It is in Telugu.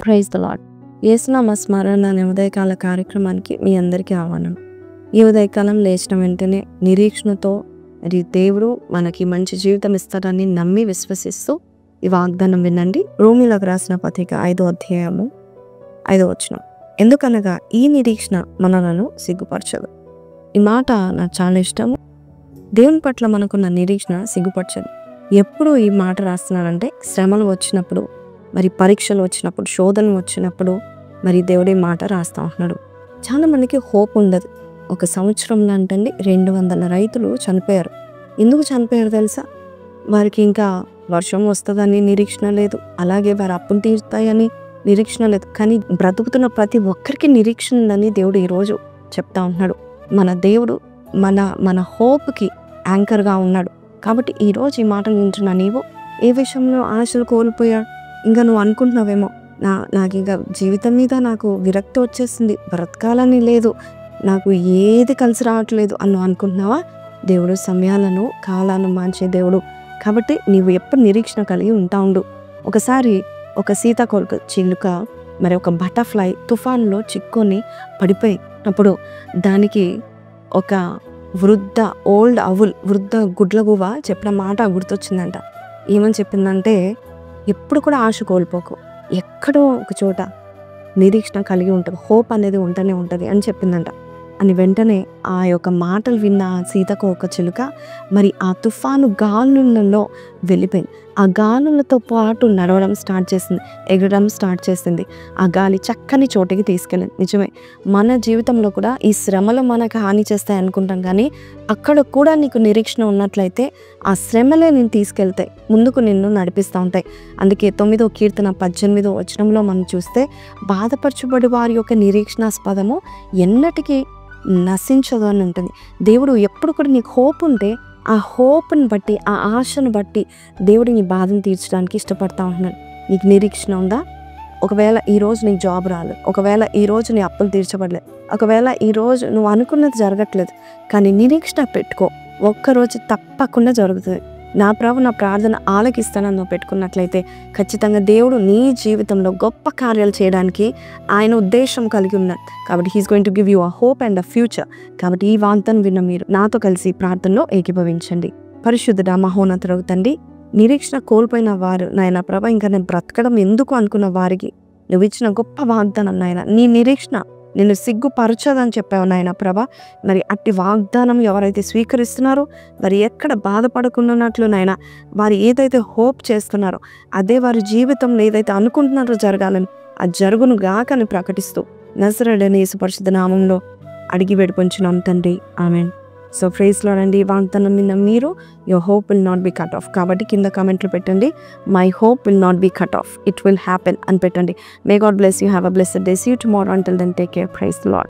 Praise the lord. యేసునామ స్మరణ అనే ఉదయకాల కార్యక్రమానికి మీ అందరికీ ఆహ్వానం. ఈ ఉదయకాలం లేచిన వెంటనే నిరీక్షణతో మరి దేవుడు మనకి మంచి జీవితం ఇస్తాడని నమ్మి విశ్వసిస్తూ ఈ వాగ్దానం వినండి. రోమీలకు రాసిన పత్రిక 5వ అధ్యాయము 5వ వచనం. ఎందుకనగా ఈ నిరీక్షణ మనలను సిగ్గుపరచదు. ఈ మాట నాకు చాలా ఇష్టము. దేవుని పట్ల మనకున్న నిరీక్షణ సిగ్గుపరచదు. ఎప్పుడు ఈ మాట రాస్తున్నానంటే శ్రమలు వచ్చినప్పుడు, మరి పరీక్షలు వచ్చినప్పుడు, శోధనలు వచ్చినప్పుడు మరి దేవుడి మాట రాస్తూ ఉంటున్నాడు. చాలామందికి హోప్ ఉండదు. ఒక సంవత్సరంలో అంటండి 200 రైతులు చనిపోయారు. ఎందుకు చనిపోయారు తెలుసా? వారికి ఇంకా వర్షం వస్తుందని నిరీక్షణ లేదు, అలాగే వారి అప్పులు తీరుతాయని నిరీక్షణ లేదు. కానీ బ్రతుకుతున్న ప్రతి ఒక్కరికి నిరీక్షణ ఉందని దేవుడు ఈరోజు చెప్తా ఉంటున్నాడు. మన దేవుడు మన హోప్కి యాంకర్గా ఉన్నాడు. కాబట్టి ఈరోజు ఈ మాటలు వింటున్నా నీవు ఏ విషయంలో ఆశలు కోల్పోయాడు? ఇంకా నువ్వు అనుకుంటున్నావేమో, నాకు ఇంకా జీవితం మీద నాకు విరక్తి వచ్చేసింది, బ్రతకాలని లేదు, నాకు ఏది కలిసి రావట్లేదు అని నువ్వు అనుకుంటున్నావా? దేవుడు సమయాలను కాలాలను మార్చే దేవుడు. కాబట్టి నీవు ఎప్పుడు నిరీక్షణ కలిగి ఉంటా ఉండు. ఒకసారి ఒక సీతాకోక చిలుక మరి ఒక బటర్ఫ్లై తుఫాన్లో చిక్కుని పడిపోయినప్పుడు దానికి ఒక వృద్ధ గుడ్లగువ్వ చెప్పిన మాట గుర్తొచ్చిందంట. ఏమని చెప్పిందంటే, ఎప్పుడు కూడా ఆశ కోల్పోకు, ఎక్కడో ఒక చోట నిరీక్షణ కలిగి ఉంటుంది, హోప్ అనేది ఉంటూనే ఉంటుంది అని చెప్పిందంట. అని వెంటనే ఆ యొక్క మాటలు విన్న సీతాకోక చిలుక మరి ఆ తుఫాను గాలులలో వెళ్ళిపోయింది. ఆ గాలులతో పాటు నడవడం స్టార్ట్ చేసింది, ఎగరడం స్టార్ట్ చేసింది. ఆ గాలి చక్కని చోటికి తీసుకెళ్ళింది. నిజమే, మన జీవితంలో కూడా ఈ శ్రమలు మనకు హాని చేస్తాయి అనుకుంటాం, కానీ అక్కడ కూడా నీకు నిరీక్షణ ఉన్నట్లయితే ఆ శ్రమలే నేను తీసుకెళ్తాయి, ముందుకు నిన్ను నడిపిస్తూ ఉంటాయి. అందుకే 9వ కీర్తన 18వ వచనంలో మనం చూస్తే, బాధపరచబడి వారి యొక్క నిరీక్షణాస్పదము ఎన్నటికీ నశించదు అని ఉంటుంది. దేవుడు ఎప్పుడు కూడా నీకు హోప్ ఉంటే ఆ హోప్ని బట్టి, ఆ ఆశను బట్టి దేవుడు నీ బాధను తీర్చడానికి ఇష్టపడతా ఉంటున్నాడు. నీకు నిరీక్షణ ఉందా? ఒకవేళ ఈరోజు నీకు జాబ్ రాలేదు, ఒకవేళ ఈరోజు నీ అప్పులు తీర్చబడలేదు, ఒకవేళ ఈరోజు నువ్వు అనుకున్నది జరగట్లేదు, కానీ నిరీక్షణ పెట్టుకో, ఒక్కరోజు తప్పకుండా జరుగుతుంది. నా ప్రభు నా ప్రార్థన ఆలకిస్తానని నువ్వు పెట్టుకున్నట్లయితే ఖచ్చితంగా దేవుడు నీ జీవితంలో గొప్ప కార్యాలు చేయడానికి ఆయన ఉద్దేశం కలిగి ఉన్నాడు. కాబట్టి he's going to give you a hope and a future. కాబట్టి ఈ వాగ్దానం విన్న మీరు నాతో కలిసి ప్రార్థనలో ఏకీభవించండి. పరిశుద్ధుడా మహోన్నతుడగు తండ్రి, నిరీక్షణ కోల్పోయిన వారు నాయన ప్రభ, ఇంకా నేను బ్రతకడం ఎందుకు అనుకున్న వారికి నువ్వు ఇచ్చిన గొప్ప వాగ్దానం నాయన, నీ నిరీక్షణ నిన్ను సిగ్గుపరచదని చెప్పావు నాయన ప్రభ. మరి అట్టి వాగ్దానం ఎవరైతే స్వీకరిస్తున్నారో, మరి ఎక్కడ బాధపడకున్నట్లు నాయన, వారు ఏదైతే హోప్ చేస్తున్నారో అదే వారి జీవితంలో ఏదైతే అనుకుంటున్నారో జరగాలని అది జరుగును గాకని ప్రకటిస్తూ నజరేయుడైన యేసు పరిశుద్ధ నామంలో అడిగి వేడుకొంచున్నాం తండ్రి, ఆమేన్. సో ప్రైజ్ లార్డ్ అండి. వాగ్దానం విన్న మీరు your hope will not be cut off. కాబట్టి కింద కామెంట్లు పెట్టండి, my hope will not be cut off, it will happen అని పెట్టండి. May God bless you. Have a blessed day. See you tomorrow. Until then take care. Praise lord.